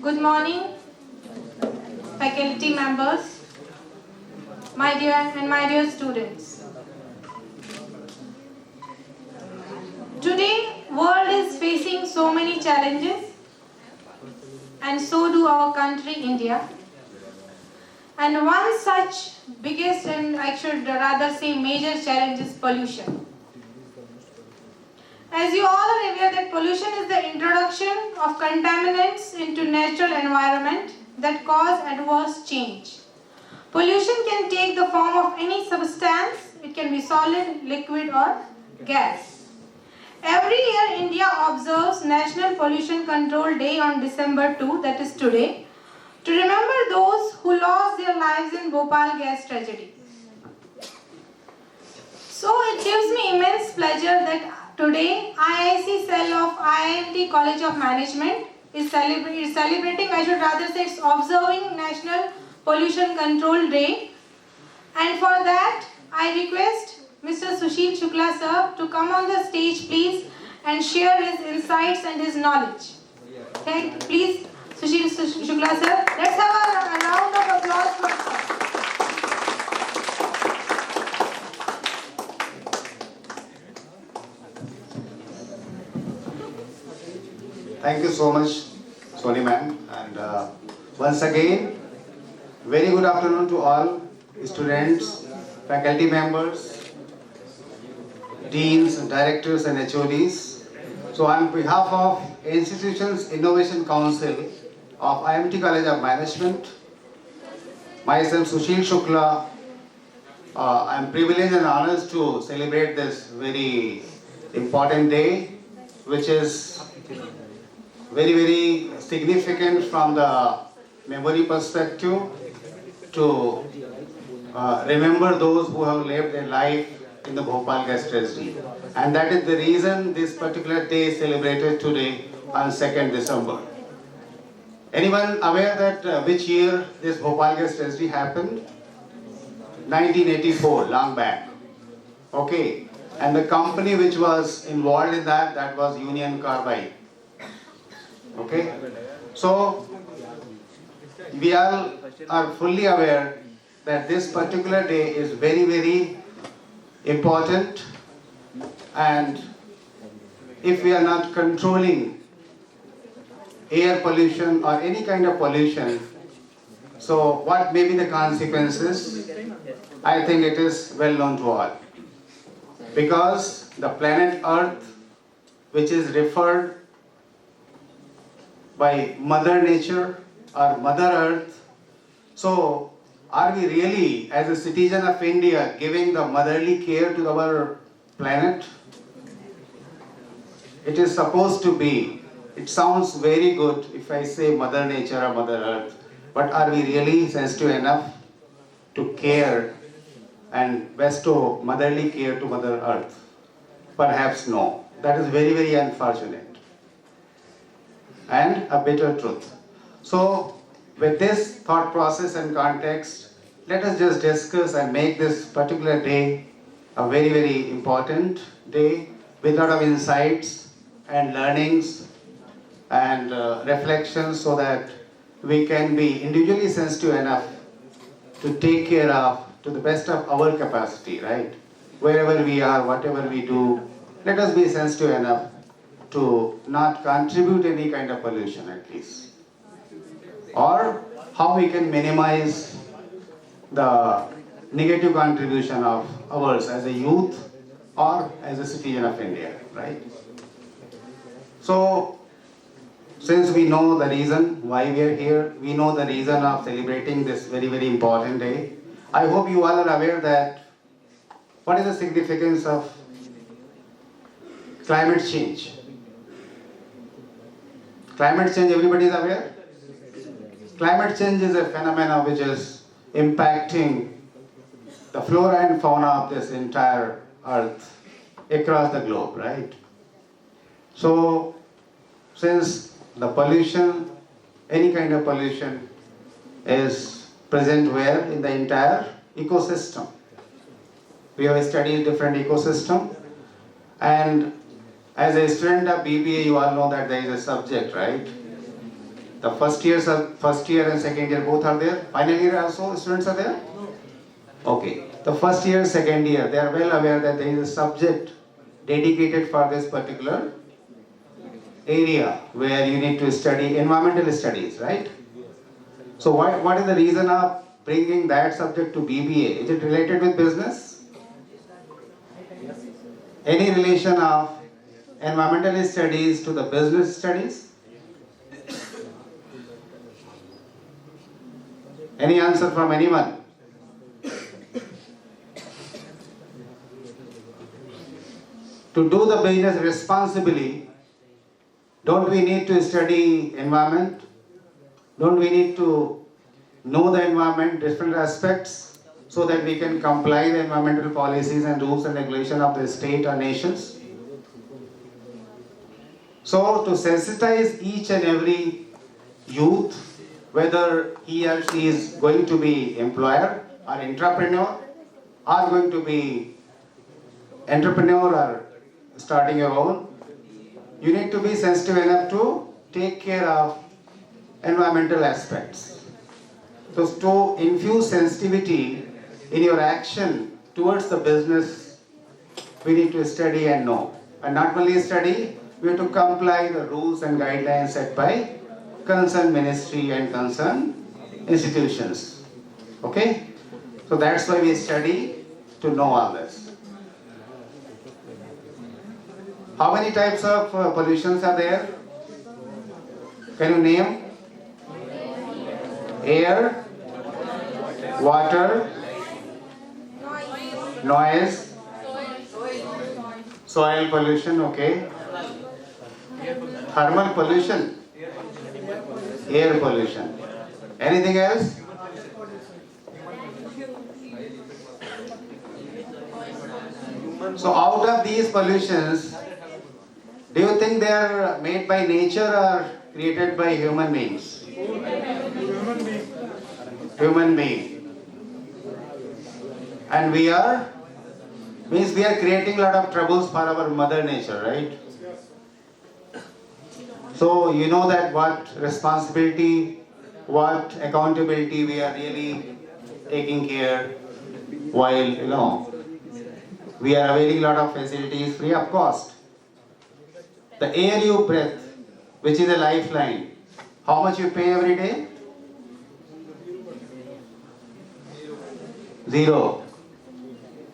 Good morning, faculty members, my dear students. Today, world is facing so many challenges, and so do our country, India. And one such biggest, and I should rather say major challenge, is pollution. As you all are aware that pollution is the introduction of contaminants into natural environment that cause adverse change. Pollution can take the form of any substance. It can be solid, liquid or gas. Every year India observes National Pollution Control Day on December 2, that is today, to remember those who lost their lives in Bhopal gas tragedy. So it gives me immense pleasure that today IIC cell of IIMT College of Management is celebrating, I should rather say it's observing National Pollution Control Day, and for that I request Mr. Sushil Shukla sir to come on the stage please and share his insights and his knowledge. Please Sushil Shukla sir, let's have a round of applause for sir. Thank you so much, Soni ma'am, and once again, very good afternoon to all students, faculty members, deans, directors and HODs. So on behalf of Institutions Innovation Council of IMT College of Management, myself Sushil Shukla, I am privileged and honored to celebrate this very important day, which is very significant from the memory perspective to remember those who have lived their life in the Bhopal gas tragedy. And that is the reason this particular day is celebrated today on 2nd December. Anyone aware that which year this Bhopal gas tragedy happened? 1984, long back. Okay. And the company which was involved in that was Union Carbide. Okay, so we all are fully aware that this particular day is very important, and if we are not controlling air pollution or any kind of pollution, so what may be the consequences? I think it is well known to all, because the planet Earth, which is referred by Mother Nature or Mother Earth. So, are we really, as a citizen of India, giving the motherly care to our planet? It is supposed to be. It sounds very good if I say Mother Nature or Mother Earth, but are we really sensitive enough to care and bestow motherly care to Mother Earth? Perhaps no. That is very unfortunate and a bitter truth. So with this thought process and context, let us just discuss and make this particular day a very important day with a lot of insights and learnings and reflections, so that we can be individually sensitive enough to take care of to the best of our capacity, right? Wherever we are, whatever we do, let us be sensitive enough to not contribute any kind of pollution at least, or how we can minimize the negative contribution of ours as a youth or as a citizen of India, right? So, since we know the reason why we are here, we know the reason of celebrating this very important day, I hope you all are aware that what is the significance of climate change. Climate change, everybody is aware? Climate change is a phenomenon which is impacting the flora and fauna of this entire earth across the globe, right? So, since the pollution, any kind of pollution is present where? In the entire ecosystem. We have studied different ecosystem, and as a student of BBA, you all know that there is a subject, right? The first year and second year both are there. Final year also students are there? Okay. The first year, second year, they are well aware that there is a subject dedicated for this particular area where you need to study environmental studies, right? So what is the reason of bringing that subject to BBA? Is it related with business? Any relation of environmental studies to the business studies? Any answer from anyone? To do the business responsibly, don't we need to study environment? Don't we need to know the environment, different aspects, so that we can comply the environmental policies and rules and regulation of the state or nations? So to sensitize each and every youth, whether he or she is going to be employer or entrepreneur, or going to be entrepreneur or starting your own, you need to be sensitive enough to take care of environmental aspects. So to infuse sensitivity in your action towards the business, we need to study and know. And not only study, we have to comply the rules and guidelines set by concerned ministry and concerned institutions. Okay? So that's why we study, to know all this. How many types of pollutions are there? Can you name? Air, water, noise, soil pollution, okay. Thermal pollution, air pollution. Anything else? So out of these pollutions, do you think they are made by nature or created by human beings? Human being. And we are creating a lot of troubles for our mother nature, right? So you know that what responsibility, what accountability we are really taking care while, we are availing a lot of facilities free of cost. The air you breathe, which is a lifeline, how much you pay every day? Zero.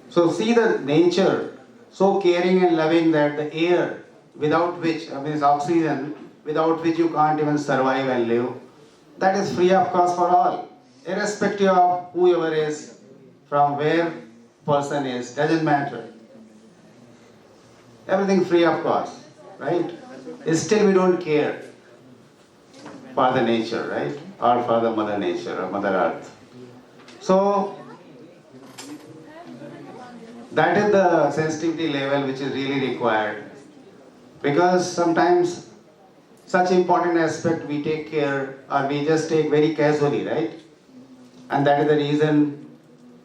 So see the nature, so caring and loving that the air, without which, oxygen, without which you can't even survive and live, that is free of cost for all, irrespective of whoever is, from where person is, doesn't matter. Everything free of cost, right? Still we don't care for the nature, right? Or for the mother nature or mother earth. So that is the sensitivity level which is really required, because sometimes such important aspect we take care or we just take very casually, right? And that is the reason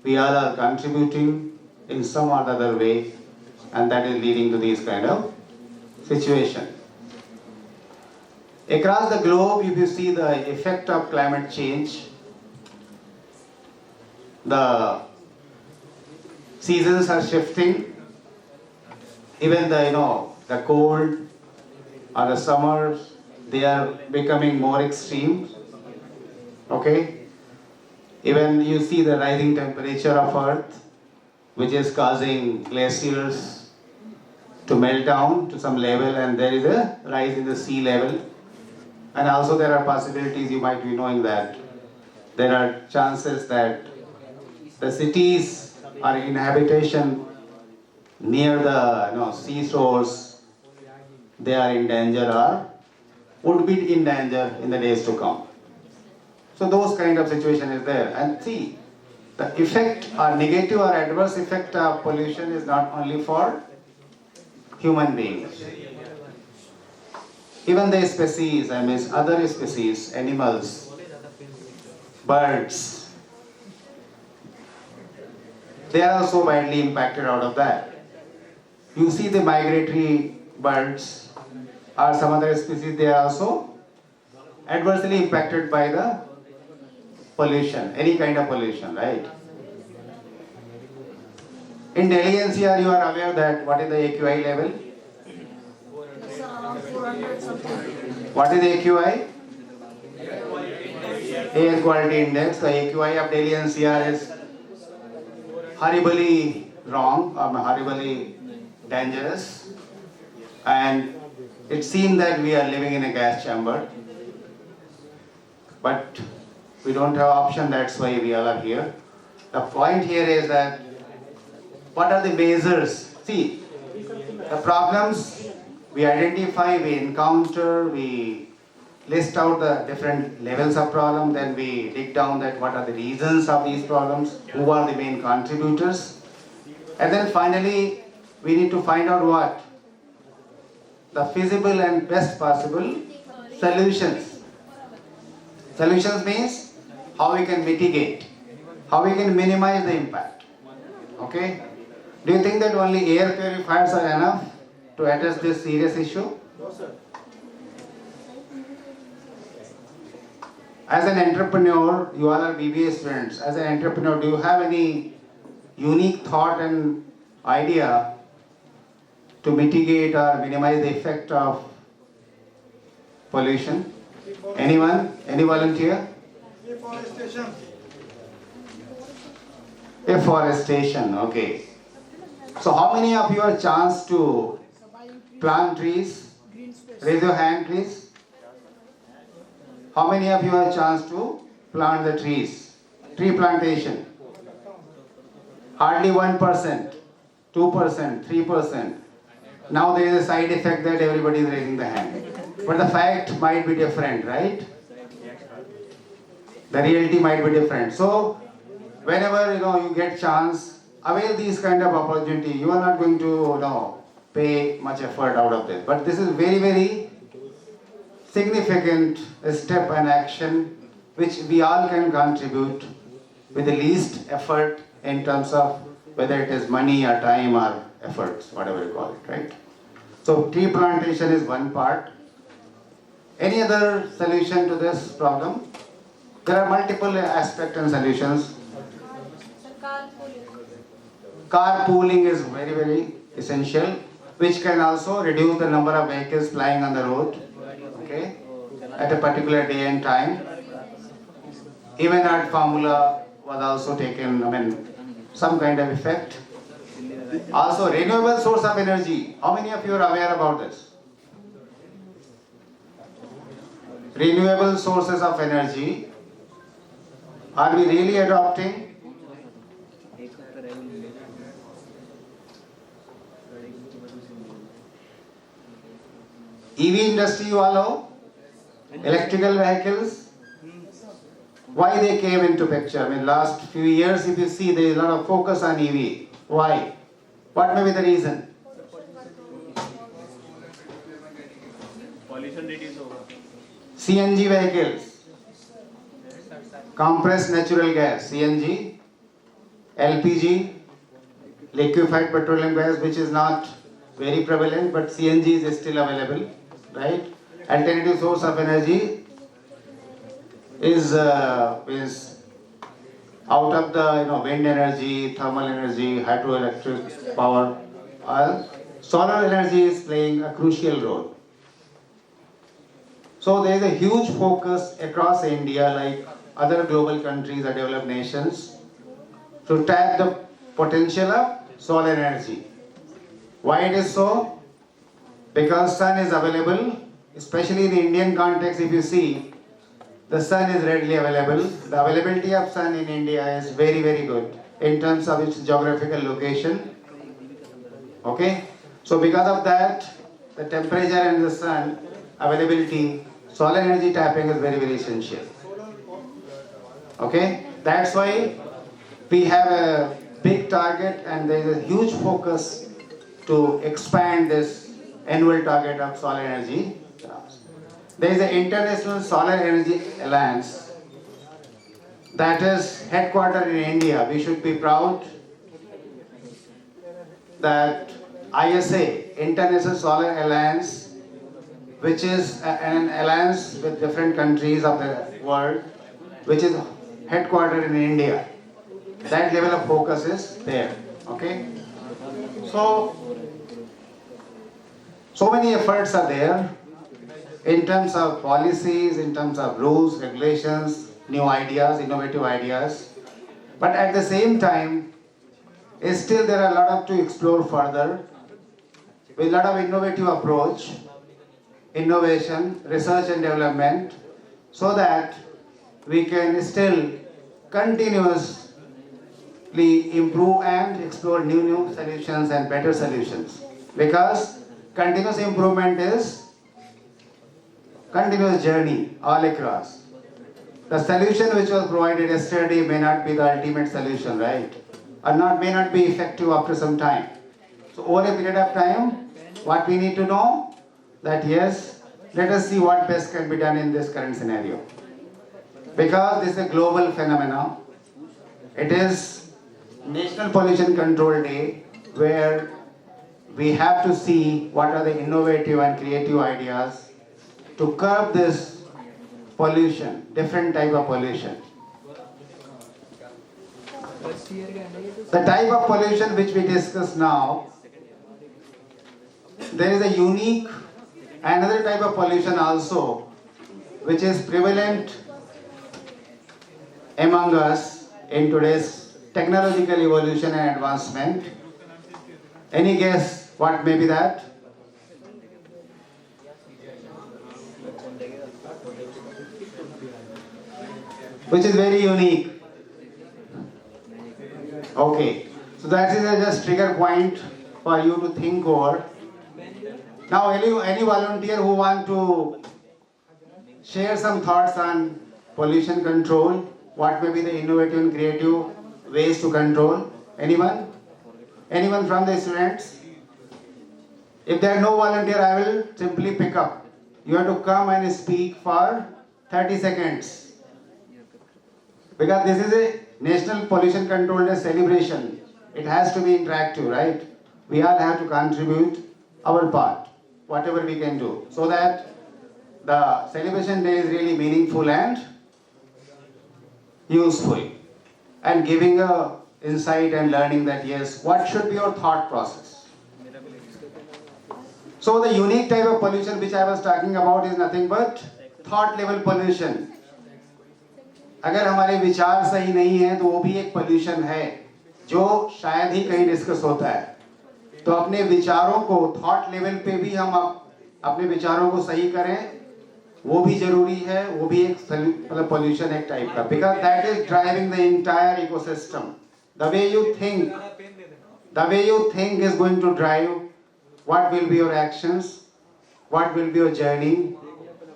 we all are contributing in some or the other way, and that is leading to these kind of situation. Across the globe, if you see the effect of climate change, the seasons are shifting, even the cold or the summers, they are becoming more extreme, okay? Even you see the rising temperature of earth, which is causing glaciers to melt down to some level, and there is a rise in the sea level. And also there are possibilities, you might be knowing that there are chances that the cities or inhabitation near the sea shores, they are in danger or would be in danger in the days to come. So those kind of situation is there. And see, the effect or negative or adverse effect of pollution is not only for human beings. Even the species, other species, animals, birds, they are also widely impacted out of that. You see the migratory birds or some other species, they are also adversely impacted by the pollution, any kind of pollution, right? In Delhi NCR, you are aware that what is the AQI level? It's around 400 something. What is AQI? Air Quality Index. The AQI of Delhi NCR is horribly wrong, or horribly dangerous, and it seems that we are living in a gas chamber, but we don't have option, that's why we all are here. The point here is that what are the measures? See, the problems we identify, we encounter, we list out the different levels of problem, then we dig down that what are the reasons of these problems, who are the main contributors, and then finally we need to find out what? The feasible and best possible solutions. Solutions means how we can mitigate, how we can minimize the impact. Okay? Do you think that only air purifiers are enough to address this serious issue? No, sir. As an entrepreneur, you all are BBA students. As an entrepreneur, do you have any unique thought and idea to mitigate or minimize the effect of pollution? Anyone? Any volunteer? Deforestation. Afforestation, okay. So how many of you have chance to plant trees? Raise your hand, please. How many of you have chance to plant the trees? Tree plantation. Hardly 1%, 2%, 3%. Now there is a side effect that everybody is raising the hand. But the fact might be different, right? The reality might be different. So whenever you get chance, avail these kind of opportunity. You are not going to pay much effort out of this. But this is very, very significant step and action which we all can contribute with the least effort in terms of whether it is money or time or efforts, whatever you call it, right? So tree plantation is one part. Any other solution to this problem? There are multiple aspects and solutions. Carpooling is very, very essential, which can also reduce the number of vehicles flying on the road, okay, at a particular day and time. Even that formula was also taken, some kind of effect. Also, renewable source of energy. How many of you are aware about this? Renewable sources of energy. Are we really adopting? EV industry you all know? Electrical vehicles? Why they came into picture? Last few years if you see there is a lot of focus on EV. Why? What may be the reason? Pollution reduce होगा. CNG vehicles, compressed natural gas, CNG, LPG, liquefied petroleum gas, which is not very prevalent, but CNG is still available, right? Alternative source of energy is out of the wind energy, thermal energy, hydroelectric power. Solar energy is playing a crucial role. So there is a huge focus across India, like other global countries or developed nations, to tap the potential of solar energy. Why it is so? Because sun is available, especially in the Indian context. If you see, the sun is readily available. The availability of sun in India is very, very good in terms of its geographical location. Okay? So because of that, the temperature and the sun availability, solar energy tapping is very, very essential. Okay? That's why we have a big target and there is a huge focus to expand this annual target of solar energy. There is an International Solar Energy Alliance that is headquartered in India. We should be proud that ISA, International Solar Alliance, which is an alliance with different countries of the world, which is headquartered in India. That level of focus is there. Okay? So many efforts are there in terms of policies, in terms of rules, regulations, new ideas, innovative ideas. But at the same time, still there are a lot of to explore further with a lot of innovative approach, innovation, research and development, so that we can still continuously improve and explore new solutions and better solutions. Because continuous improvement is continuous journey all across. The solution which was provided yesterday may not be the ultimate solution, right? Or may not be effective after some time. So over a period of time, what we need to know that yes, let us see what best can be done in this current scenario. Because this is a global phenomenon. It is National Pollution Control Day, where we have to see what are the innovative and creative ideas to curb this pollution, different type of pollution. The type of pollution which we discuss now, there is a unique another type of pollution also, which is prevalent among us in today's technological evolution and advancement. Any guess what may be that? Which is very unique. Okay, so that is a just trigger point for you to think over. Now, any volunteer who want to share some thoughts on pollution control, what may be the innovative and creative ways to control? Anyone? Anyone from the students? If there are no volunteer, I will simply pick up. You have to come and speak for 30 seconds. Because this is a National Pollution Control Day celebration. It has to be interactive, right? We all have to contribute our part, whatever we can do, so that the celebration day is really meaningful and useful, and giving a insight and learning that yes, what should be your thought process. So the unique type of pollution which I was talking about is nothing but thought level pollution. अगर हमारे विचार सही नहीं है तो वो भी एक पोल्यूशन है जो शायद ही कहीं डिस्कस होता है. तो अपने विचारों को थॉट लेवल पे भी हम अपने विचारों को सही करें, वो भी जरूरी है. वो भी एक मतलब पोल्यूशन एक टाइप का, because that is driving the entire ecosystem. The way you think is going to drive what will be your actions, what will be your journey,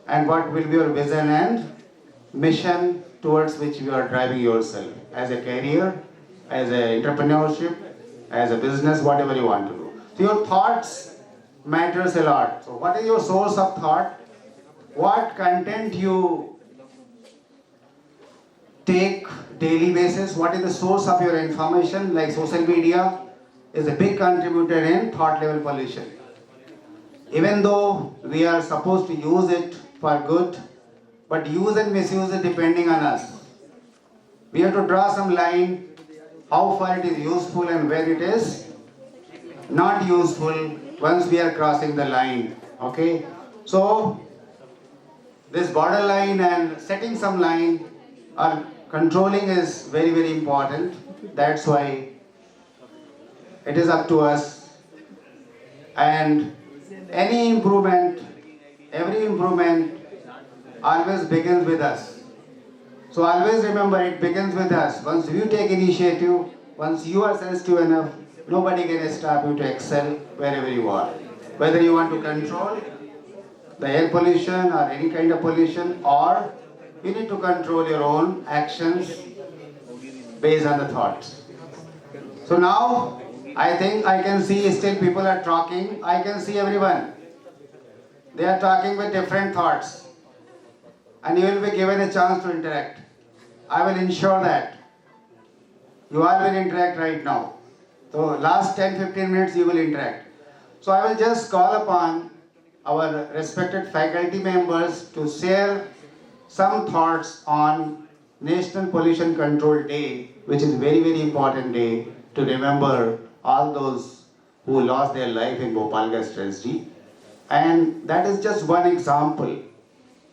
and what will be your vision and mission towards which you are driving yourself as a career, as an entrepreneurship, as a business, whatever you want to do. So your thoughts matters a lot. So what is your source of thought? What content you take daily basis? What is the source of your information? Like social media is a big contributor in thought level pollution. Even though we are supposed to use it for good, but use and misuse it depending on us. We have to draw some line how far it is useful and where it is not useful once we are crossing the line. Okay? So this borderline and setting some line or controlling is very, very important. That's why it is up to us. And any improvement, every improvement always begins with us. So always remember, it begins with us. Once you take initiative, once you are sensitive enough, nobody can stop you to excel wherever you are. Whether you want to control the air pollution or any kind of pollution, or you need to control your own actions based on the thoughts. So now, I think I can see still people are talking. I can see everyone. They are talking with different thoughts. And you will be given a chance to interact. I will ensure that you all will interact right now. So last 10-15 minutes you will interact. So I will just call upon our respected faculty members to share some thoughts on National Pollution Control Day, which is very, very important day to remember all those who lost their life in Bhopal gas tragedy. And that is just one example.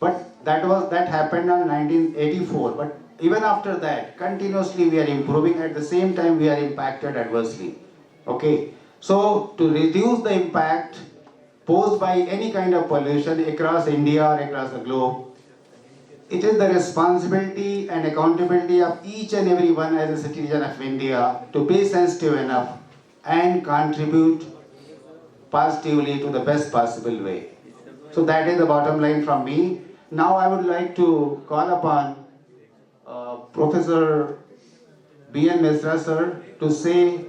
But that happened in 1984. But even after that, continuously we are improving. At the same time, we are impacted adversely. Okay. So to reduce the impact posed by any kind of pollution across India or across the globe, it is the responsibility and accountability of each and every one as a citizen of India to be sensitive enough and contribute positively to the best possible way. So that is the bottom line from me. Now I would like to call upon Professor B.N. Misra sir to say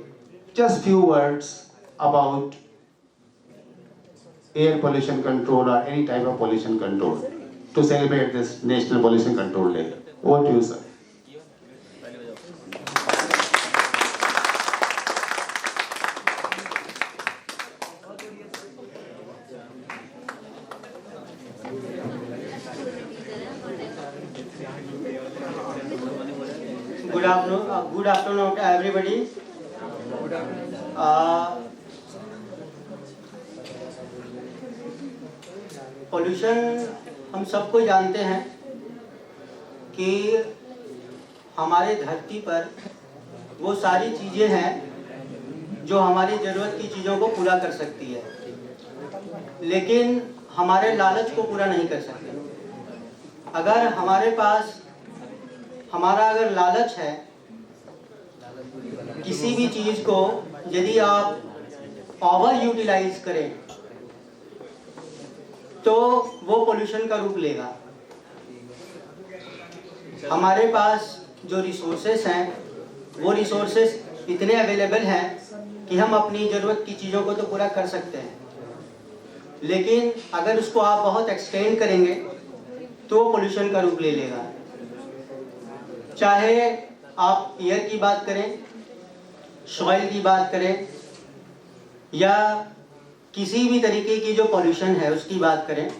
just few words about air pollution control or any type of pollution control to celebrate this National Pollution Control Day. Over to you, sir. Good afternoon to everybody. Pollution हम सबको जानते हैं कि हमारे धरती पर वो सारी चीज़ें हैं जो हमारी ज़रूरत की चीज़ों को पूरा कर सकती है, लेकिन हमारे लालच को पूरा नहीं कर सकती। अगर हमारे पास अगर लालच है किसी भी चीज़ को, यदि आप ओवर यूटिलाइज करें तो वो पोल्यूशन का रूप लेगा। हमारे पास जो रिसोर्सेस हैं वो रिसोर्सेस इतने अवेलेबल हैं कि हम अपनी ज़रूरत की चीज़ों को तो पूरा कर सकते हैं, लेकिन अगर उसको आप बहुत एक्सटेंड करेंगे तो वो पोल्यूशन का रूप ले लेगा। चाहे आप एयर की बात करें, सॉइल की बात करें, या किसी भी तरीके की जो पोल्यूशन है उसकी बात करें,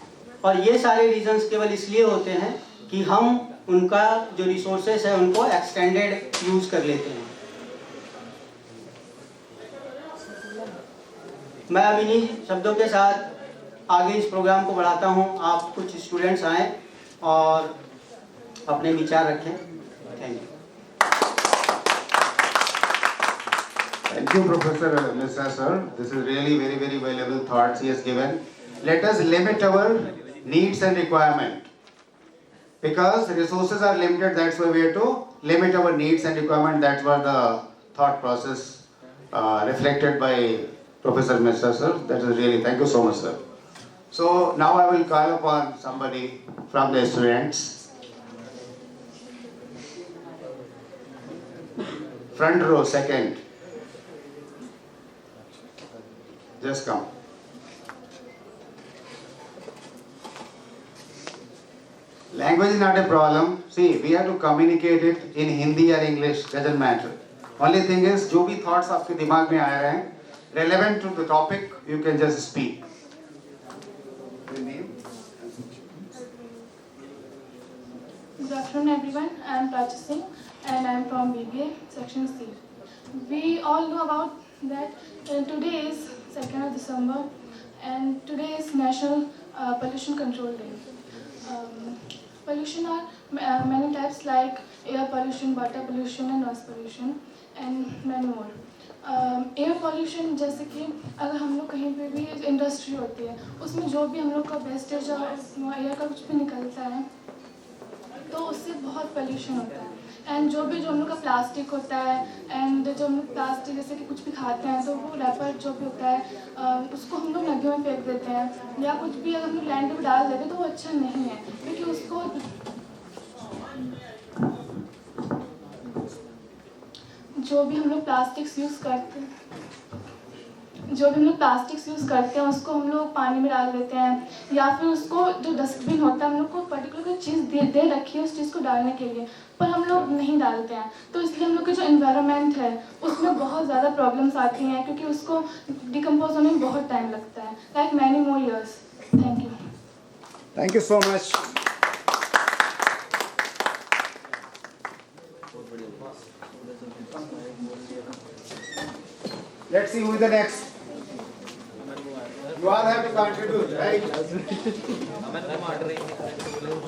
और ये सारे रीजंस केवल इसलिए होते हैं कि हम उनका जो रिसोर्सेस है उनको एक्सटेंडेड यूज़ कर लेते हैं। मैं अब इन्हीं शब्दों के साथ आगे इस प्रोग्राम को बढ़ाता हूँ। आप कुछ स्टूडेंट्स आएँ और अपने विचार रखें। Thank you. Thank you, Professor Misra sir. This is really very, very valuable thoughts he has given. Let us limit our needs and requirement. Because resources are limited, that's why we have to limit our needs and requirement. That's what the thought process reflected by Professor Misra sir. That is really, thank you so much, sir. So now I will call upon somebody from the students. Front row, second. Just come. Language is not a problem. See, we have to communicate it in Hindi or English, doesn't matter. Only thing is, जो भी thoughts आपके दिमाग में आ रहे हैं, relevant to the topic, you can just speak. Your name? Good afternoon, everyone. I am Prachi Singh, and I am from BBA Section C. We all know about that today is 2nd of December, and today is National Pollution Control Day. Pollution are many types like air pollution, water pollution, and noise pollution, and many more. Air pollution जैसे कि अगर हम लोग कहीं पे भी industry होती है, उसमें जो भी हम लोग का वेस्टेज और एयर का कुछ भी निकलता है तो उससे बहुत पोल्यूशन होता है। एंड जो हम लोग का प्लास्टिक होता है, एंड जो हम लोग प्लास्टिक जैसे कि कुछ भी खाते हैं तो वो रैपर जो भी होता है उसको हम लोग नदियों में फेंक देते हैं, या कुछ भी अगर हम लोग लैंड पे डाल देते हैं तो वो अच्छा नहीं है, क्योंकि उसको जो भी हम लोग प्लास्टिक्स यूज़ करते हैं उसको हम लोग पानी में डाल देते हैं, या फिर उसको जो डस्टबिन होता है हम लोग को पर्टिकुलर कोई चीज़ दे रखी है उस चीज़ को डालने के लिए, पर हम लोग नहीं डालते हैं। तो इसलिए हम लोग की जो एनवायरनमेंट है उसमें बहुत ज़्यादा प्रॉब्लम्स आती हैं, क्योंकि उसको डिकम्पोज होने में बहुत टाइम लगता है, like many more years. Thank you. Thank you so much. Let's see who is the next. You all have to contribute, right?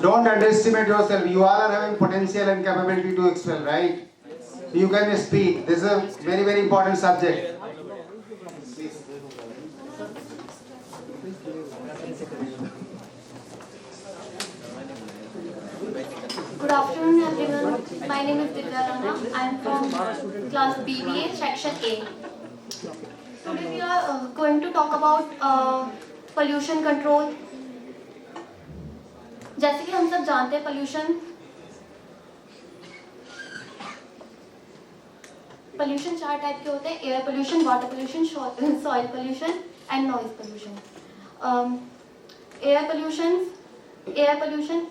Don't underestimate yourself. You all are having potential and capability to excel, right? You can speak. This is a very, very important subject. Good afternoon, everyone. My name is Divya Rana. I am from class BBA, section A. Today we are going to talk about pollution control. जैसे कि हम सब जानते हैं pollution 4 type के होते हैं: air pollution, water pollution, soil pollution and noise pollution. Air pollution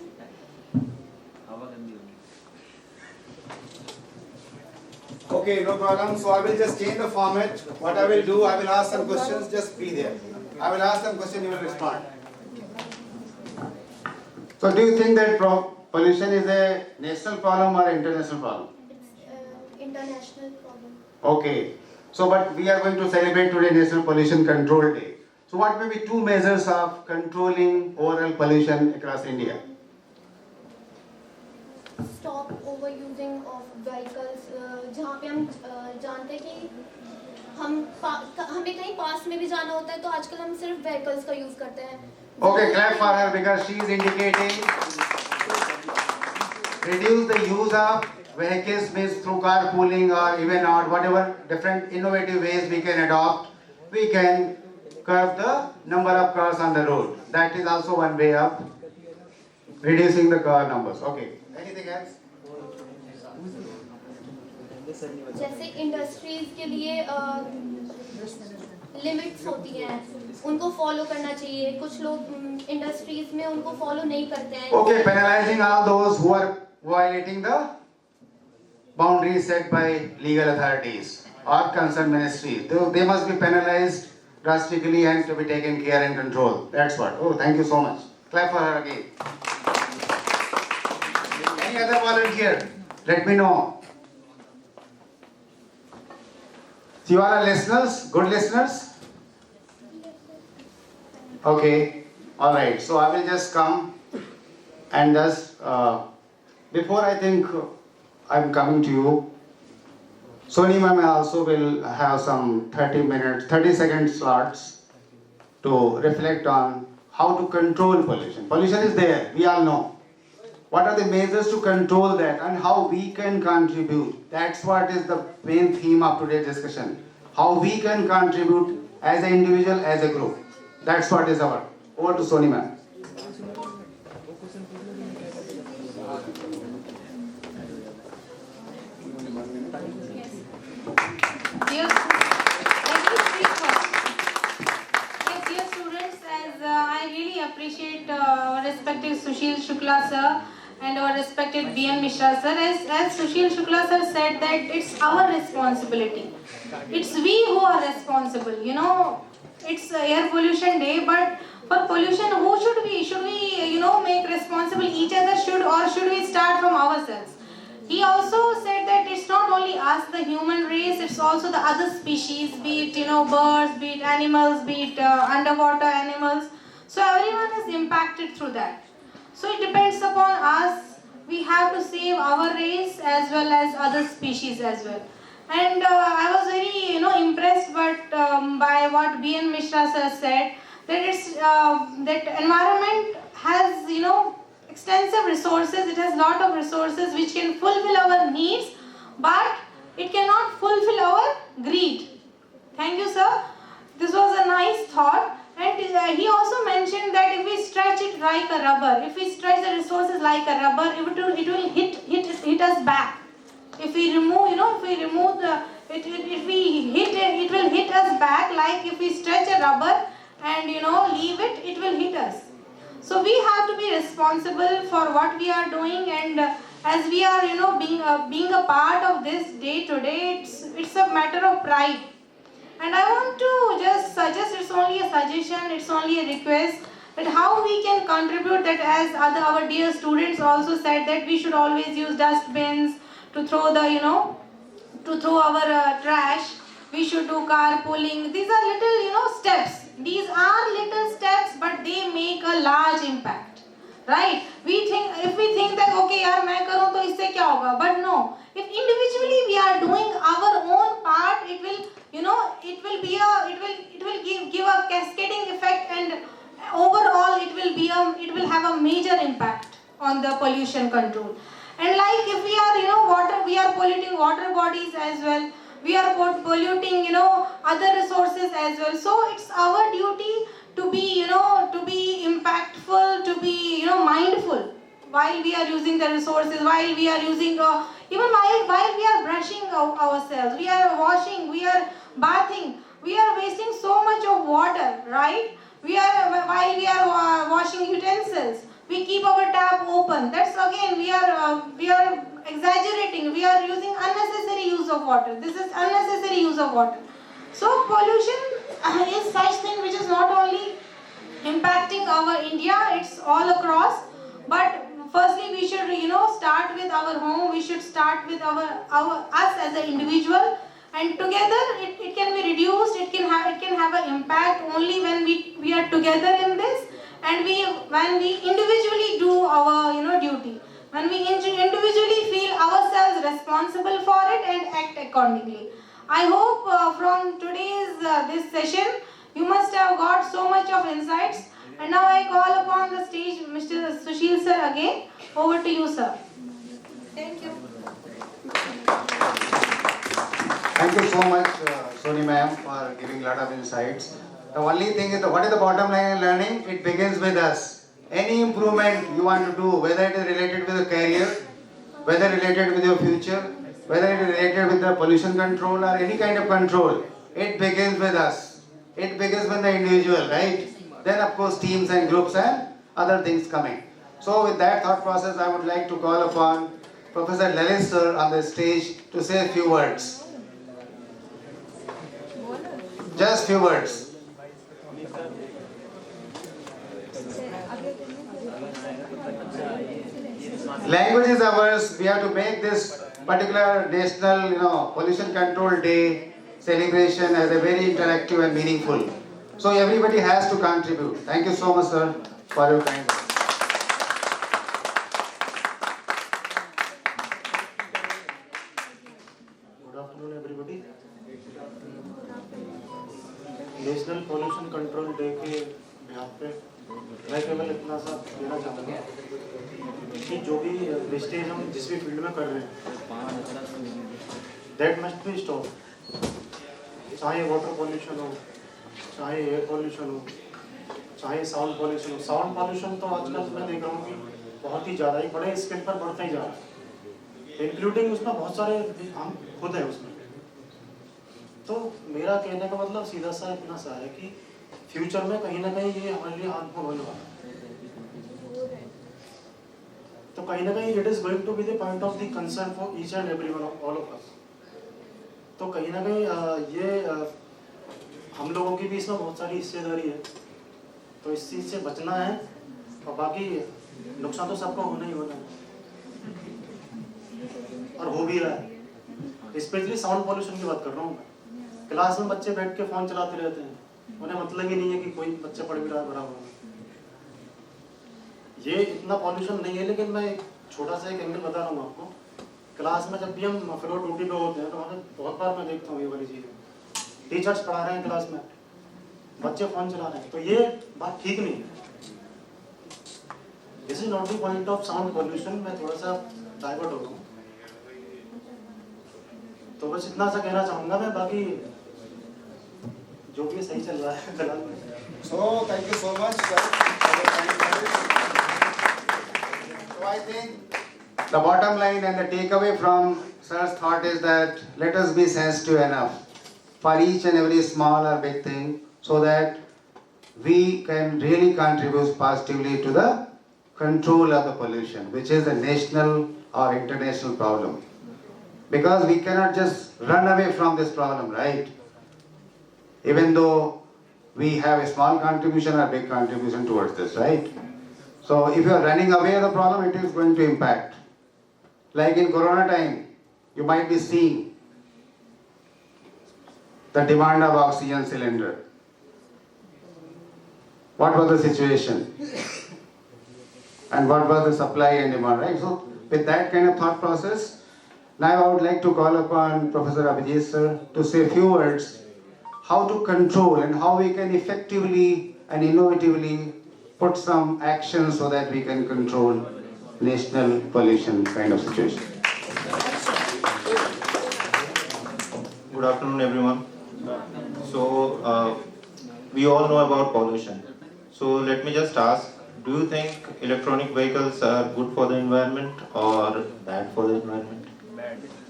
Okay, no problem. So I will just change the format. What I will do, I will ask some questions. Just be there. I will ask some questions. You will respond. So do you think that pollution is a national problem or international problem? It's international problem. Okay. So but we are going to celebrate today National Pollution Control Day. So what may be 2 measures of controlling overall pollution across India? Stop overusing of vehicles. जहाँ पे हम जानते हैं कि हमें कहीं पास में भी जाना होता है तो आजकल हम सिर्फ vehicles का यूज करते हैं. Okay, clap for her because she is indicating reduce the use of vehicles means through carpooling or even not whatever different innovative ways we can adopt. We can curb the number of cars on the road. That is also one way of reducing the car numbers. Okay. Anything else? जैसे industries के लिए limits होती हैं, उनको follow करना चाहिए. कुछ लोग इंडस्ट्रीज में उनको फॉलो नहीं करते हैं. Okay, penalizing all those who are violating the boundaries set by legal authorities or concerned ministries. They must be penalized drastically and to be taken care and control. That's what. Oh, thank you so much. Clap for her again. Any other volunteer? Let me know. So you all are listeners? Good listeners? Okay. All right. So I will just come and just before I think I'm coming to you, Soni ma'am also will have some 30 second slots to reflect on how to control pollution. Pollution is there, we all know. What are the measures to control that and how we can contribute? That's what is the main theme of today's discussion. How we can contribute as an individual, as a group. That's what is our. Over to Soni ma'am. Dear students, as I really appreciate our respected Sushil Shukla sir and our respected BN Mishra sir. As Sushil Shukla sir said that it's our responsibility. It's we who are responsible. You know, it's air pollution day, but for pollution, who should we? Should we, make responsible each other? Should we start from ourselves? He also said that it's not only us, the human race, it's also the other species, be it, birds, be it animals, be it underwater animals. So everyone is impacted through that. So it depends upon us. We have to save our race as well as other species as well. And I was very, impressed by what B.N. Mishra sir said, that it's that environment has, extensive resources. It has lot of resources which can fulfill our needs, but it cannot fulfill our greed. Thank you, sir. This was a nice thought. And he also mentioned that if we stretch it like a rubber, if we stretch the resources like a rubber, it will hit us back. If we remove, if we hit it, it will hit us back. Like if we stretch a rubber and leave it, it will hit us. So we have to be responsible for what we are doing, and as we are, being a part of this day today, it's a matter of pride. And I want to just suggest, it's only a suggestion, it's only a request, that how we can contribute that, as our dear students also said, that we should always use dustbins to throw the, to throw our trash. We should do carpooling. These are little, steps. These are little steps, but they make a large impact, right? If we think that okay yaar main karu to isse kya hoga, but no. If individually we are doing our own part, it will, it will give a cascading effect, and overall it will have a major impact on the pollution control. And like if we are, we are polluting water bodies as well. We are polluting, other resources as well. So it's our duty to be, to be impactful, to be, mindful while we are using the resources, while we are using, even while we are brushing ourselves, we are washing, we are bathing, we are wasting so much of water, right? While we are washing utensils, we keep our tap open. That's again, we are exaggerating. We are using unnecessary use of water. This is unnecessary use of water. So pollution is such thing which is not only impacting our India, it's all across. But firstly, we should start with our home. We should start with us as an individual, and together it can be reduced. It can have an impact only when we are together in this, and when we individually do our duty. When we individually feel ourselves responsible for it and act accordingly. I hope from today's this session, you must have got so much of insights. And now I call upon the stage Mr. Sushil sir again. Over to you, sir. Thank you. Thank you so much, Soni ma'am, for giving a lot of insights. The only thing is, what is the bottom line in learning? It begins with us. Any improvement you want to do, whether it is related with a career, whether related with your future, whether it is related with the pollution control or any kind of control, it begins with us. It begins with the individual, right? Then of course teams and groups and other things coming. So with that thought process, I would like to call upon Professor Lalit sir on the stage to say a few words. Just few words. Language is ours. We have to make this particular national, pollution control day celebration as a very interactive and meaningful. So everybody has to contribute. Thank you so much, sir, for your kind words. Good afternoon, everybody. National pollution control day के behalf पे मैं केवल इतना सा देना चाहूँगा कि जो भी वेस्टेज हम जिस भी फील्ड में कर रहे हैं दैट मस्ट बी स्टॉप. चाहे वाटर पोल्यूशन हो, चाहे एयर पोल्यूशन हो, चाहे साउंड पोल्यूशन हो. साउंड पोल्यूशन तो आजकल मैं देख रहा हूँ कि बहुत ही ज़्यादा ही बड़े स्केल पर बढ़ता ही जा रहा है, इंक्लूडिंग उसमें बहुत सारे हम खुद हैं उसमें. तो मेरा कहने का मतलब सीधा सा इतना सा है कि फ्यूचर में कहीं ना कहीं ये हमारे लिए हार्मफुल होने वाला है. तो कहीं ना कहीं it is going to be the point of the concern for each and every one of all of us. तो कहीं ना कहीं ये हम लोगों की भी इसमें बहुत सारी हिस्सेदारी है. तो इस चीज़ से बचना है, और बाकी नुकसान तो सबको होना ही होना है और हो भी रहा है. स्पेशली साउंड पोल्यूशन की बात कर रहा हूँ मैं. क्लास में बच्चे बैठ के फ़ोन चलाते रहते हैं, उन्हें मतलब ही नहीं है कि कोई बच्चा पढ़ भी रहा है बराबर में. ये इतना पॉल्यूशन नहीं है, लेकिन मैं एक छोटा सा एक एंगल बता रहा हूँ आपको. क्लास में जब भी हम फ्लोर ड्यूटी पे होते हैं तो हमें बहुत बार मैं देखता हूँ ये वाली चीज़. टीचर्स पढ़ा रहे हैं क्लास में, बच्चे फ़ोन चला रहे हैं, तो ये बात ठीक नहीं है. This is not the point of sound pollution. मैं थोड़ा सा डाइवर्ट हो रहा हूँ, तो बस इतना सा कहना चाहूँगा मैं. बाकी जो भी सही चल रहा है फिलहाल में. So thank you so much, sir. So I think the bottom line and the takeaway from sir's thought is that let us be sensitive enough for each and every small or big thing, so that we can really contribute positively to the control of the pollution, which is a national or international problem. Because we cannot just run away from this problem, right? Even though we have a small contribution or big contribution towards this, right? So if you are running away the problem, it is going to impact. Like in Corona time, you might be seeing the demand of oxygen cylinder. What was the situation? And what was the supply and demand, right? So with that kind of thought process, now I would like to call upon Professor Abhijit sir to say a few words how to control and how we can effectively and innovatively put some action so that we can control national pollution kind of situation. Good afternoon, everyone. So, we all know about pollution. So, let me just ask, do you think electronic vehicles are good for the environment or bad for the environment?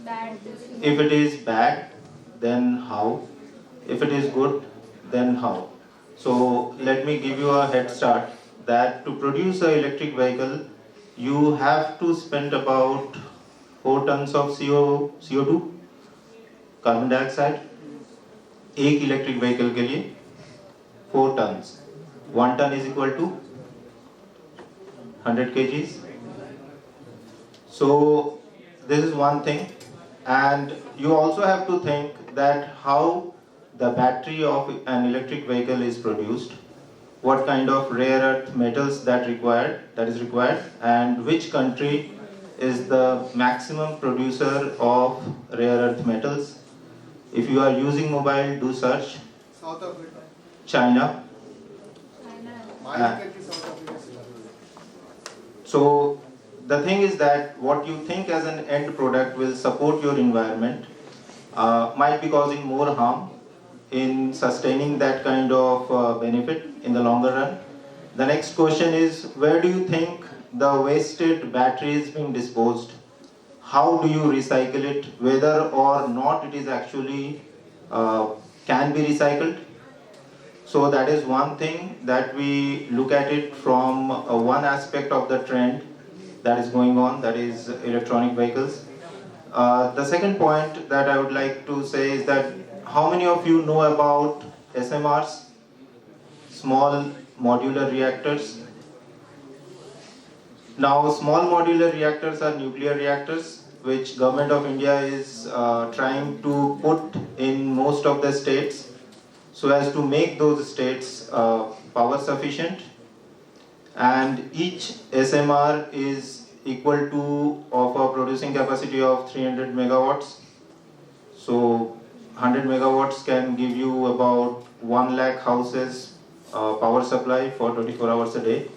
Bad. If it is bad, then how? If it is good, then how? So, let me give you a head start that to produce an electric vehicle, you have to spend about 4 tons of CO2, carbon dioxide एक electric vehicle के लिए 4 turns 1 ton is equal to 100 kgs. So this is one thing, and you also have to think that how the battery of an electric vehicle is produced, what kind of rare earth metals that is required, and which country is the maximum producer of rare earth metals. If you are using mobile, do search South Africa. China. My country, South Africa. So the thing is that what you think as an end product will support your environment might be causing more harm in sustaining that kind of benefit in the longer run. The next question is, where do you think the wasted battery is being disposed? How do you recycle it, whether or not it is actually can be recycled? So that is one thing that we look at it from one aspect of the trend that is going on, that is electronic vehicles. The second point that I would like to say is that how many of you know about SMRs, small modular reactors? Now, small modular reactors are nuclear reactors, which Government of India is trying to put in most of the states so as to make those states power sufficient, and each SMR is equal to of a producing capacity of 300 megawatts. So 100 megawatts can give you about 1 lakh houses power supply for 24 hours a day.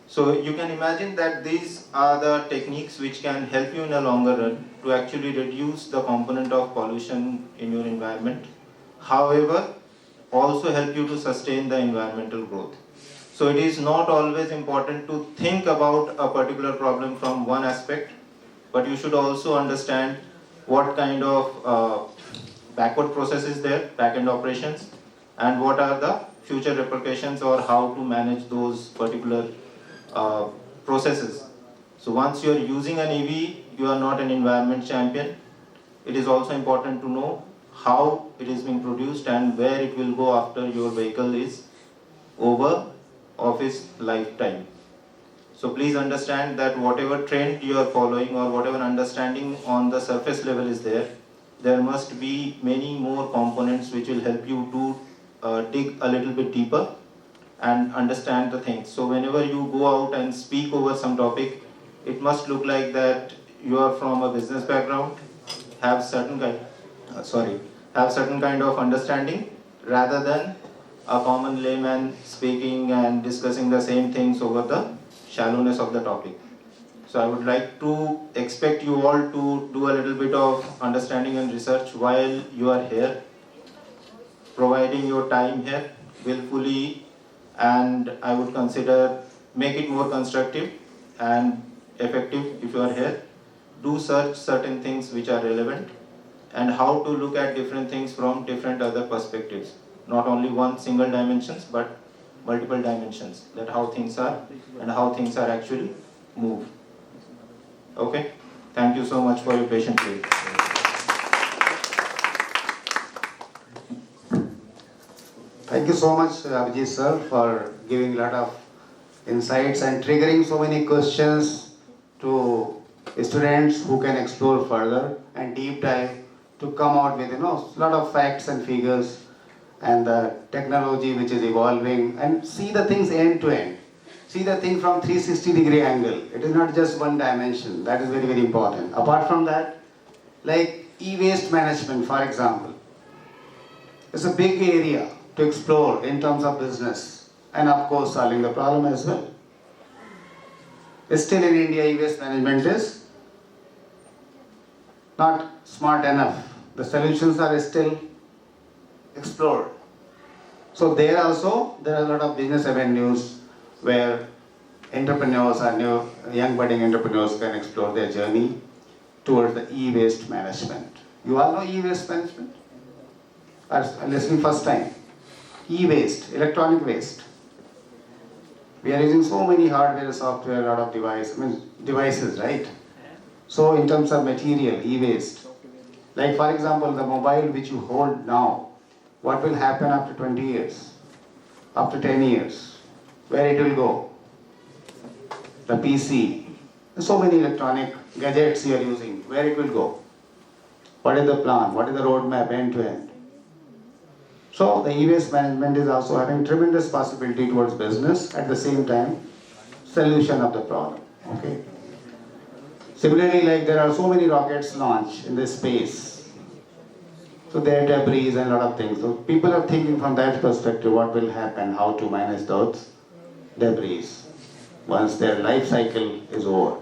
So you can imagine that these are the techniques which can help you in a longer run to actually reduce the component of pollution in your environment. However, also help you to sustain the environmental growth. So it is not always important to think about a particular problem from one aspect, but you should also understand what kind of backward process is there, back-end operations, and what are the future repercussions or how to manage those particular processes. So once you are using an EV, you are not an environment champion. It is also important to know how it is being produced and where it will go after your vehicle is over of its lifetime. So please understand that whatever trend you are following or whatever understanding on the surface level is there, there must be many more components which will help you to dig a little bit deeper and understand the things. So whenever you go out and speak over some topic, it must look like that you are from a business background, have certain kind of understanding, rather than a common layman speaking and discussing the same things over the shallowness of the topic. So I would like to expect you all to do a little bit of understanding and research while you are here, providing your time here willfully, and I would consider make it more constructive and effective if you are here. Do search certain things which are relevant and how to look at different things from different other perspectives. Not only one single dimensions, but multiple dimensions, that how things are and how things are actually moved. Okay? Thank you so much for your patience. Thank you so much, Abhijit sir, for giving a lot of insights and triggering so many questions to students who can explore further and deep dive to come out with, a lot of facts and figures and the technology which is evolving and see the things end to end. See the thing from 360-degree angle. It is not just one dimension. That is very, very important. Apart from that, like e-waste management, for example, it's a big area to explore in terms of business and of course solving the problem as well. Still in India, e-waste management is not smart enough. The solutions are still explored. So there are a lot of business avenues where entrepreneurs or new young budding entrepreneurs can explore their journey towards the e-waste management. You all know e-waste management? Are listening first time? E-waste, electronic waste. We are using so many hardware, software, a lot of devices, right? So in terms of material, e-waste, like for example, the mobile which you hold now, what will happen after 20 years, after 10 years, where it will go? The PC, so many electronic gadgets you are using, where it will go? What is the plan? What is the roadmap end to end? So the e-waste management is also having tremendous possibility towards business, at the same time solution of the problem. Okay. Similarly, like there are so many rockets launched in this space. So there are debris and a lot of things. So people are thinking from that perspective what will happen, how to manage those debris once their life cycle is over.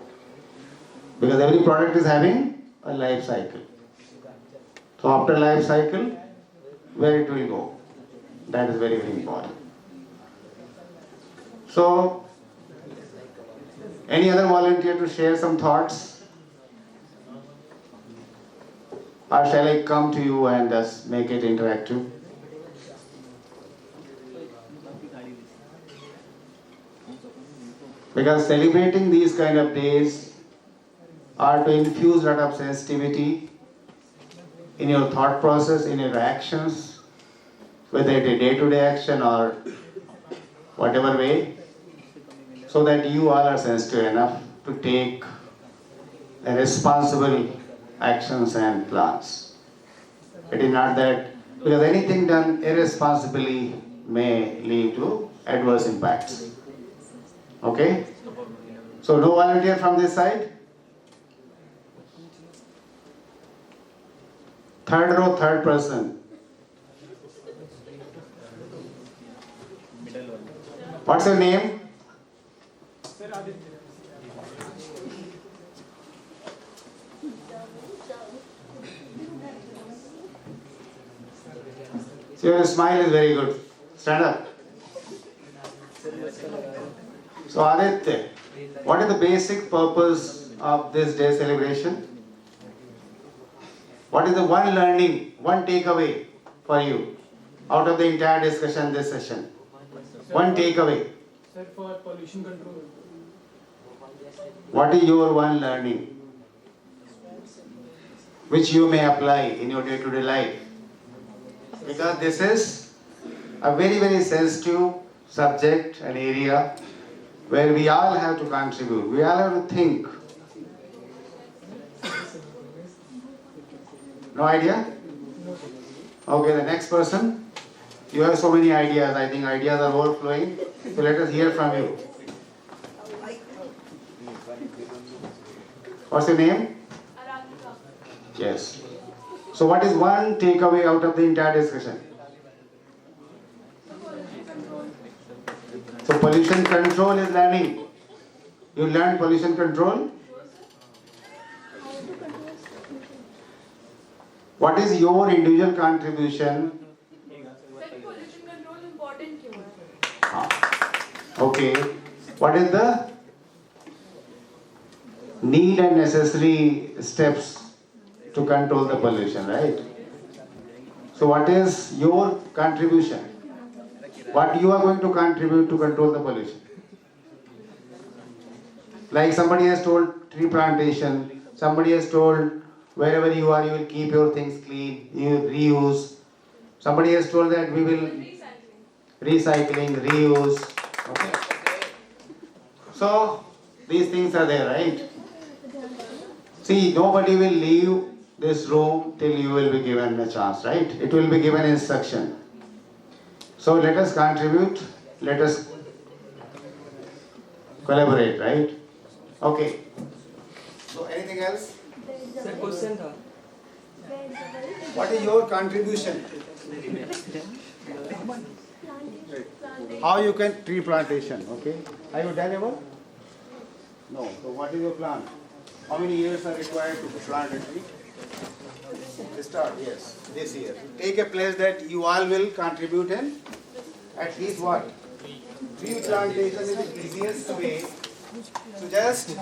Because every product is having a life cycle. So after life cycle, where it will go? That is very, very important. So, any other volunteer to share some thoughts? Or shall I come to you and just make it interactive? Because celebrating these kind of days are to infuse a lot of sensitivity in your thought process, in your actions, whether it is day-to-day action or whatever way, so that you all are sensitive enough to take responsible actions and plans. It is not that, because anything done irresponsibly may lead to adverse impacts. Okay? So no volunteer from this side? Third row, third person. What's your name? So your smile is very good. Stand up. So Aditya, what is the basic purpose of this day celebration? What is the one learning, one takeaway for you out of the entire discussion this session? One takeaway. Sir, for pollution control. What is your one learning which you may apply in your day-to-day life? Because this is a very, very sensitive subject and area where we all have to contribute. We all have to think. No idea? Okay, the next person. You have so many ideas. I think ideas are overflowing. So let us hear from you. What's your name? Yes. So what is one takeaway out of the entire discussion? So pollution control is learning. You learn pollution control. What is your individual contribution? Pollution control important क्यों है? Okay. What is the need and necessary steps to control the pollution, right? So what is your contribution? What you are going to contribute to control the pollution? Like somebody has told tree plantation, somebody has told wherever you are, you will keep your things clean, you reuse. Somebody has told that we will recycling, reuse. Okay. So these things are there, right? See, nobody will leave this room till you will be given a chance, right? It will be given instruction. So let us contribute, let us collaborate, right? Okay. So anything else? Sir, question था. What is your contribution? How you can tree plantation, okay? Are you done ever? No. So what is your plan? How many years are required to plant a tree? Start, yes, this year. Take a place that you all will contribute in. At least what? Tree plantation is the easiest way. So just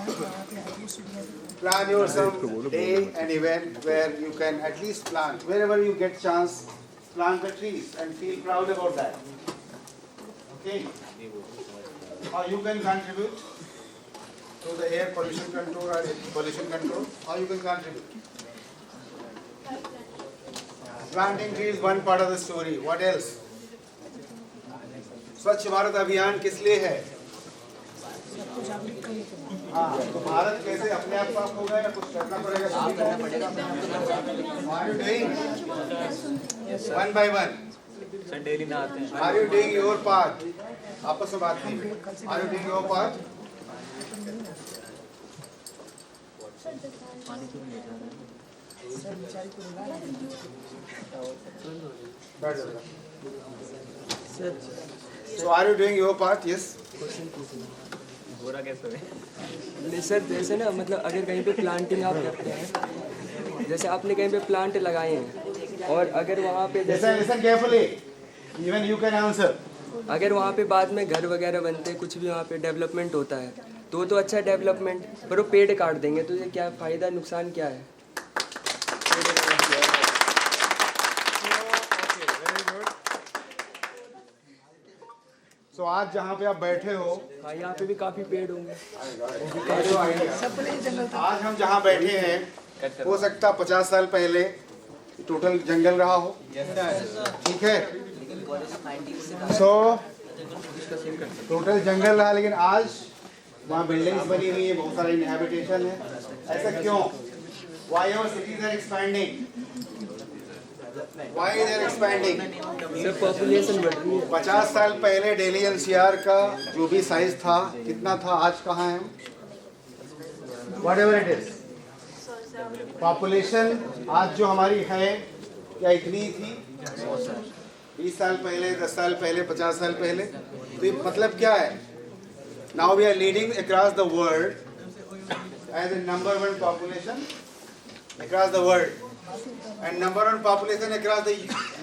plan your some day and event where you can at least plant. Wherever you get chance, plant the trees and feel proud about that. Okay? How you can contribute to the air pollution control or pollution control? How you can contribute? Planting trees is one part of the story. What else? स्वच्छ भारत अभियान किस लिए है? हाँ, तो भारत कैसे अपने आप साफ होगा या कुछ करना पड़ेगा? Are you doing one by one? Sir, daily ना आते हैं. Are you doing your part? आपस में बात नहीं. Are you doing your part? So are you doing your part? Yes. बुरा कैसे है? नहीं सर, जैसे ना मतलब अगर कहीं पे प्लांटिंग आप करते हैं, जैसे आपने कहीं पे प्लांट लगाए हैं और अगर वहाँ पे जैसे Listen carefully. Even you can answer. अगर वहाँ पे बाद में घर वगैरह बनते हैं, कुछ भी वहाँ पे डेवलपमेंट होता है तो अच्छा डेवलपमेंट, पर वो पेड़ काट देंगे तो ये क्या फ़ायदा नुकसान क्या है? So आज जहाँ पे आप बैठे हो, हाँ, यहाँ पे भी काफ़ी पेड़ होंगे. आज हम जहाँ बैठे हैं, हो सकता 50 साल पहले टोटल जंगल रहा हो. ठीक है. So टोटल जंगल रहा, लेकिन आज वहाँ बिल्डिंग्स बनी हुई है, बहुत सारे इनहैबिटेशन है. ऐसा क्यों? Why our cities are expanding? Why they are expanding? Sir population बढ़ रही है. 50 साल पहले दिल्ली एनसीआर का जो भी साइज था, कितना था, आज कहाँ है? Whatever it is. पॉपुलेशन आज जो हमारी है, क्या इतनी थी? 20 साल पहले, 10 साल पहले, 50 साल पहले. तो ये मतलब क्या है? Now we are leading across the world as a #1 population across the world. And #1 population across the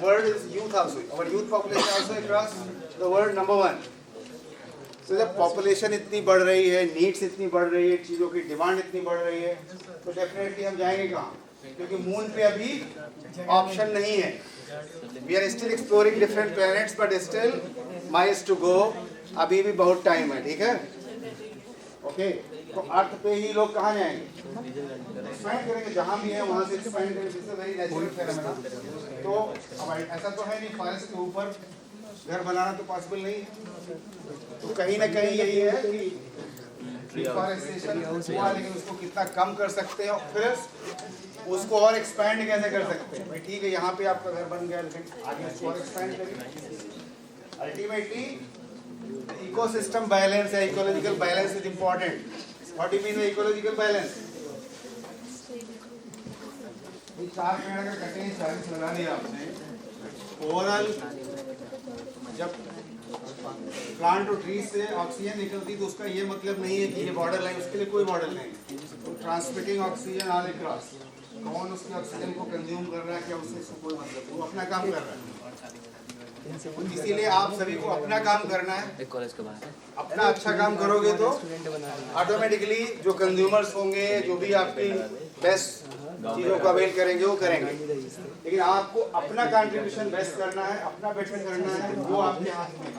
world is youth also. Our youth population also across the world #1. So जब population इतनी बढ़ रही है, needs इतनी बढ़ रही है, चीज़ों की डिमांड इतनी बढ़ रही है, तो definitely हम जाएंगे कहाँ? क्योंकि मून पे अभी ऑप्शन नहीं है. We are still exploring different planets, but still miles to go. अभी भी बहुत टाइम है, ठीक है? ओके, तो अर्थ पे ही लोग कहाँ जाएंगे? एक्सपेंड करेंगे, जहाँ भी है वहाँ से एक्सपेंड करेंगे. This is very natural phenomena. तो अब ऐसा तो है नहीं फॉरेस्ट के ऊपर घर बनाना तो पॉसिबल नहीं है. तो कहीं ना कहीं यही है कि डिफॉरेस्टेशन हुआ, लेकिन उसको कितना कम कर सकते हैं और फिर उसको और एक्सपेंड कैसे कर सकते हैं. ठीक है, यहाँ पे आपका घर बन गया, लेकिन आगे उसको और एक्सपेंड करेंगे. अल्टीमेटली ecosystem balance या ecological balance is important. What do you mean by ecological balance? ये 4 पेड़ अगर कटे, 40 लगा दिया आपने, ओवरऑल जब प्लांट और ट्री से ऑक्सीजन निकलती तो उसका ये मतलब नहीं है कि ये बॉर्डर लाइन, उसके लिए कोई बॉर्डर नहीं. तो ट्रांसमिटिंग ऑक्सीजन ऑल अक्रॉस. कौन उसके ऑक्सीजन को कंज्यूम कर रहा है, क्या उससे कोई मतलब नहीं, वो अपना काम कर रहा है. इसीलिए आप सभी को अपना काम करना है. अपना अच्छा काम करोगे तो ऑटोमेटिकली जो कंज्यूमर्स होंगे, जो भी आपकी बेस्ट चीज़ों को अवेल करेंगे वो करेंगे. लेकिन आपको अपना कंट्रीब्यूशन बेस्ट करना है, अपना बेटर करना है, वो आपके हाथ में है.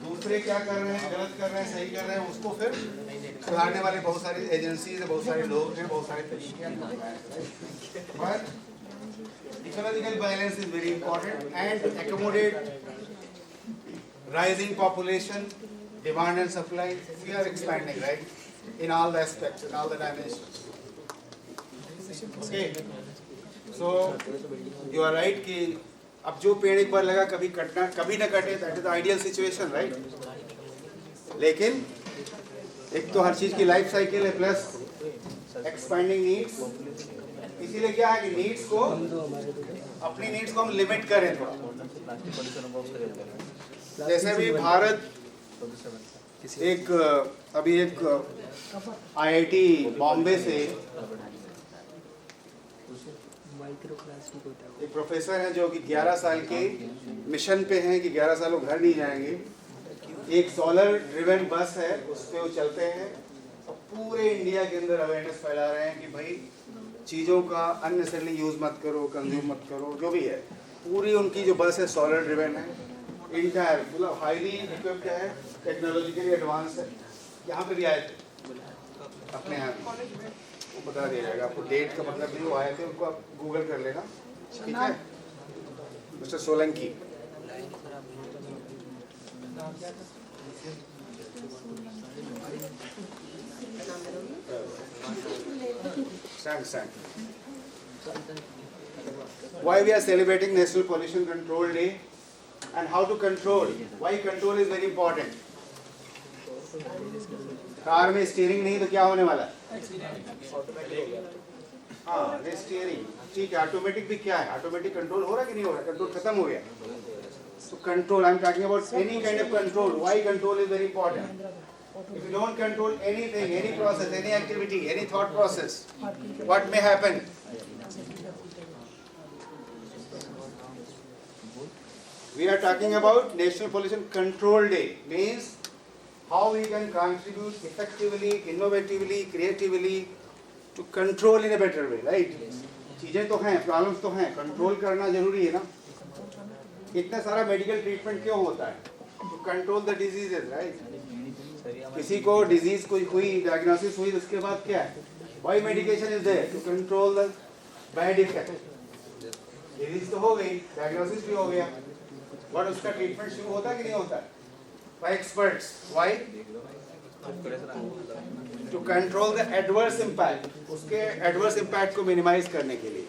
दूसरे क्या कर रहे हैं, गलत कर रहे हैं, सही कर रहे हैं, उसको फिर सुधारने वाले बहुत सारी एजेंसीज है, बहुत सारे लोग हैं, बहुत सारे तरीके हैं. But ecological balance is very important and accommodate rising population, demand and supply, we are expanding, right? In all the aspects, in all the dimensions. Okay. So you are right कि अब जो पेड़ एक बार लगा कभी कटना कभी न कटे, that is the ideal situation, right? लेकिन एक तो हर चीज की लाइफ साइकिल है प्लस एक्सपेंडिंग नीड्स, इसीलिए क्या है कि नीड्स को अपनी नीड्स को हम लिमिट करें थोड़ा। जैसे भी भारत एक अभी एक आईआईटी बॉम्बे से एक प्रोफेसर है जो कि 11 साल के मिशन पे हैं कि 11 साल वो घर नहीं जाएंगे। एक सोलर ड्रिवन बस है, उस पे वो चलते हैं और पूरे इंडिया के अंदर अवेयरनेस फैला रहे हैं कि भाई चीज़ों का अननेसेसरली यूज़ मत करो, कंज्यूम मत करो, जो भी है। पूरी उनकी जो बस है सोलर ड्रिवन है, इंटायर मतलब हाईली इक्विप्ड है, टेक्नोलॉजिकली एडवांस है। यहाँ पे भी आए थे अपने यहाँ, वो बता दिया जाएगा आपको, डेट का मतलब नहीं, वो आए थे, उनको आप गूगल कर लेना, ठीक है। Mister Solanki, stand. Why we are celebrating National Pollution Control Day and how to control? Why control is very important. Car में स्टीयरिंग नहीं तो क्या होने वाला है? हाँ, ये स्टीयरिंग ठीक है। ऑटोमेटिक भी क्या है? ऑटोमेटिक कंट्रोल हो रहा कि नहीं हो रहा? कंट्रोल खत्म हो गया। So control, I am talking about any kind of control. Why control is very important. If you don't control anything, any process, any activity, any thought process, what may happen? We are talking about National Pollution Control Day. Means how we can contribute effectively, innovatively, creatively to control in a better way, right? चीजें तो हैं, problems तो हैं, control करना जरूरी है ना। इतना सारा मेडिकल ट्रीटमेंट क्यों होता है? To control the diseases, right? किसी को डिजीज कोई हुई, डायग्नोसिस हुई, उसके बाद क्या है? Why medication is there? To control the bad effect. Disease तो हो गई, डायग्नोसिस भी हो गया, बट उसका ट्रीटमेंट शुरू होता है कि नहीं होता है? By experts. Why? To control the adverse impact, उसके एडवर्स इम्पैक्ट को मिनिमाइज करने के लिए।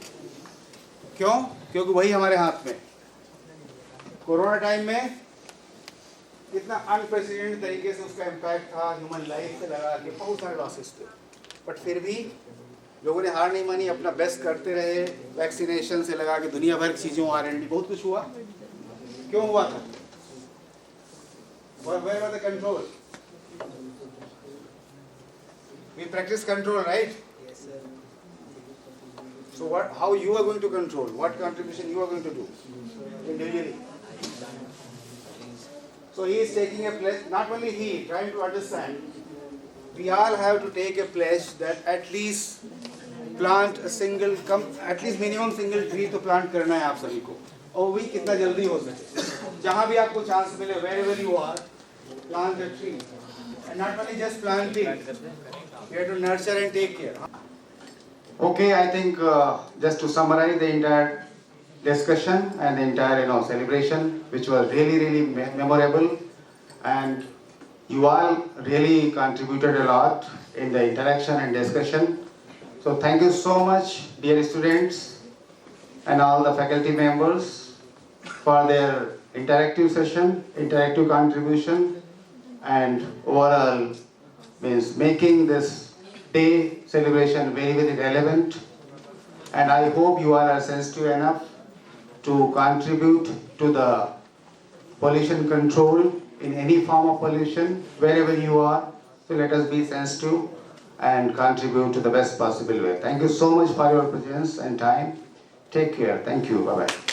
क्यों? क्योंकि वही हमारे हाथ में। कोरोना टाइम में कितना अनप्रेसिडेंटेड तरीके से उसका इम्पैक्ट था, ह्यूमन लाइफ से लगा के बहुत सारे लॉसेस थे, बट फिर भी लोगों ने हार नहीं मानी, अपना बेस्ट करते रहे। वैक्सीनेशन से लगा के दुनिया भर की चीज़ों, R&D बहुत कुछ हुआ। क्यों हुआ था? Where was the control? We practice control, right? Yes, sir. So what? How you are going to control? What contribution you are going to do individually? So he is taking a pledge. Not only he, trying to understand. We all have to take a pledge that at least plant a single, at least minimum single tree to plant करना है आप सभी को, और भी कितना जल्दी हो सके। जहाँ भी आपको चांस मिले, wherever you are, plant a tree, and not only just planting, you have to nurture and take care. Okay, I think just to summarize the entire discussion and the entire celebration, which was really memorable, and you all really contributed a lot in the interaction and discussion. So thank you so much, dear students and all the faculty members, for their interactive session, interactive contribution, and overall means making this day celebration very relevant. And I hope you all are sensitive enough to contribute to the pollution control in any form of pollution, wherever you are. So let us be sensitive and contribute to the best possible way. Thank you so much for your presence and time. Take care. Thank you. Bye-bye.